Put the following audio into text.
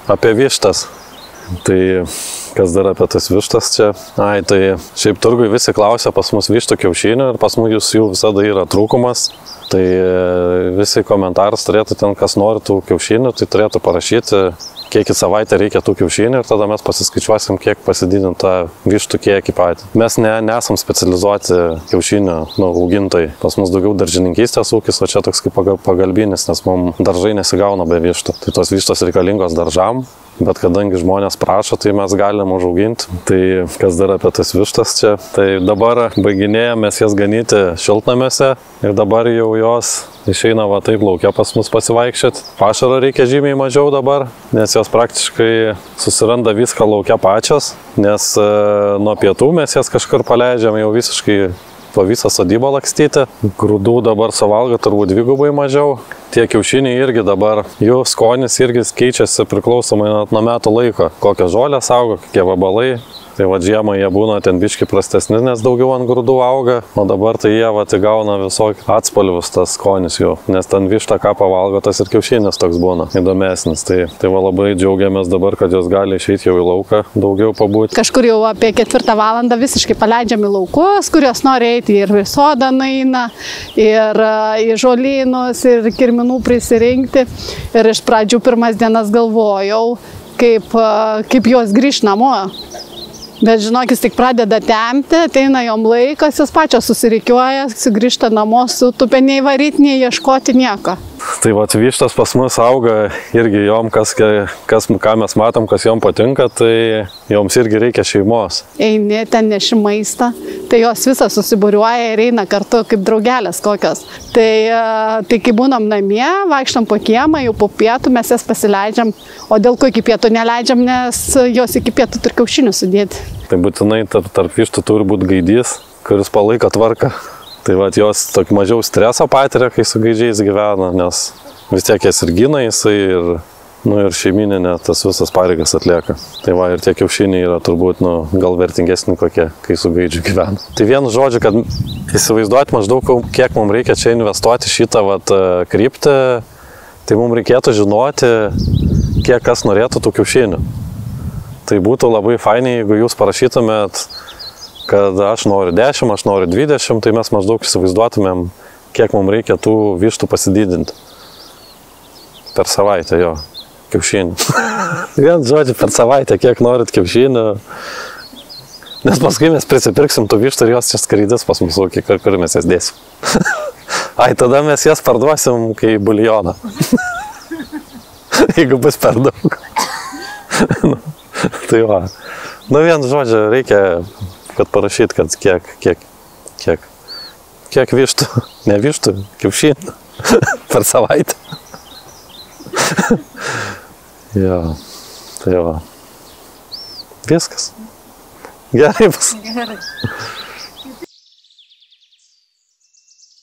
apie vištas. Tai kas dar apie tas vištas čia? Tai šiaip turgui visi klausia pas mus vištų kiaušinių ir pas mus jų visada yra trūkumas. Tai visi komentarus turėtų ten, kas nori tų kiaušinių, tai turėtų parašyti, kiek į savaitę reikia tų kiaušinių ir tada mes pasiskaičiuosim, kiek pasididint tą vištų kiekį patį. Mes nesam specializuoti kiaušinių augintojai. Pas mus daugiau daržininkystės ūkis, o čia toks kaip pagalbinis, nes mums daržai nesigauna be vištų. Tai tos vištos reikalingos daržam. Bet kadangi žmonės prašo, tai mes galim užauginti. Tai kas dar apie tas vištas čia? Tai dabar baiginėjomės jas ganyti šiltnamiuose ir dabar jau jos išeina va taip laukia pas mus pasivaikščioti. Pašaro reikia žymiai mažiau dabar, nes jos praktiškai susiranda viską laukia pačios, nes nuo pietų mes jas kažkur paleidžiam jau visiškai po visą sodybą lakstyti. Grūdų dabar suvalgo turbūt dvigubai mažiau. Tie kiaušiniai irgi dabar, jų skonis irgi keičiasi priklausomai nuo metų laiko. Kokios žolės auga, kokie vabalai. Tai va žiemą jie būna ten biški prastesni, nes daugiau ant grūdų auga. O dabar tai jie va įgauna visokį atspalvius tas skonis jų. Nes ten višta ką pavalgo, tas ir kiaušinis toks būna įdomesnis. Tai va labai džiaugiamės dabar, kad jos gali išeiti jau į lauką, daugiau pabūti. Kažkur jau apie 4 valandą visiškai paleidžiam į laukus, kurios nori eiti ir į sodą nueina, ir į žolynus, ir kirminų prisirinkti. Ir iš pradžių pirmas dienas galvojau, kaip jos grįš namo. Bet žinokis, tik pradeda tempti, ateina jom laikas, jos pačios susirikiuoja, sugrįžta namo, sutupia nei varyti, nei ieškoti nieko. Tai va, vištos pas mus auga irgi jom, ką mes matom, kas jom patinka, tai joms irgi reikia šeimos. Eini, ten neši maistą, tai jos visą susibūriuoja ir eina kartu kaip draugelės kokios. Tai kai būnam namie, vaikštam po kiemą, jau po pietų mes jas pasileidžiam, o dėl ko iki pietų neleidžiam, nes jos iki pietų turi kiaušinių sudėti. Tai būtinai tarp vištų turi būti gaidys, kuris palaiko tvarką. Tai va, jos tokį mažiau streso patiria, kai su gaidžiais gyvena, nes vis tiek jas ir gina jisai ir šeimininė tas visas pareigas atlieka. Tai va, ir tie kiaušiniai yra turbūt gal vertingesni kokie, kai su gaidžiu gyvena. Tai vienu žodžiu, kad įsivaizduoti maždaug, kiek mums reikia čia investuoti šitą kryptį, tai mums reikėtų žinoti, kiek kas norėtų tų kiaušinių. Tai būtų labai fainiai, jeigu jūs parašytumėt, kad aš noriu 10, aš noriu 20, tai mes maždaug įsivaizduotumėm, kiek mums reikia tų vištų pasididinti. Per savaitę, jo, kiaušinių. Vien žodžiu, per savaitę, kiek norit kiaušinių. Nes paskui mes prisipirksim tų vištų ir jos čia skraidys pas mūsų ūkį, kur mes jas dėsim. Tada mes jas parduosim kaip buljoną. Jeigu bus per daug. Tai va. Vien žodžiu, reikia kad parašyt, kad kiek vištų, ne vištų, kiaušinių per savaitę. Jo, tai va. Viskas. Gerai bus. Gerai.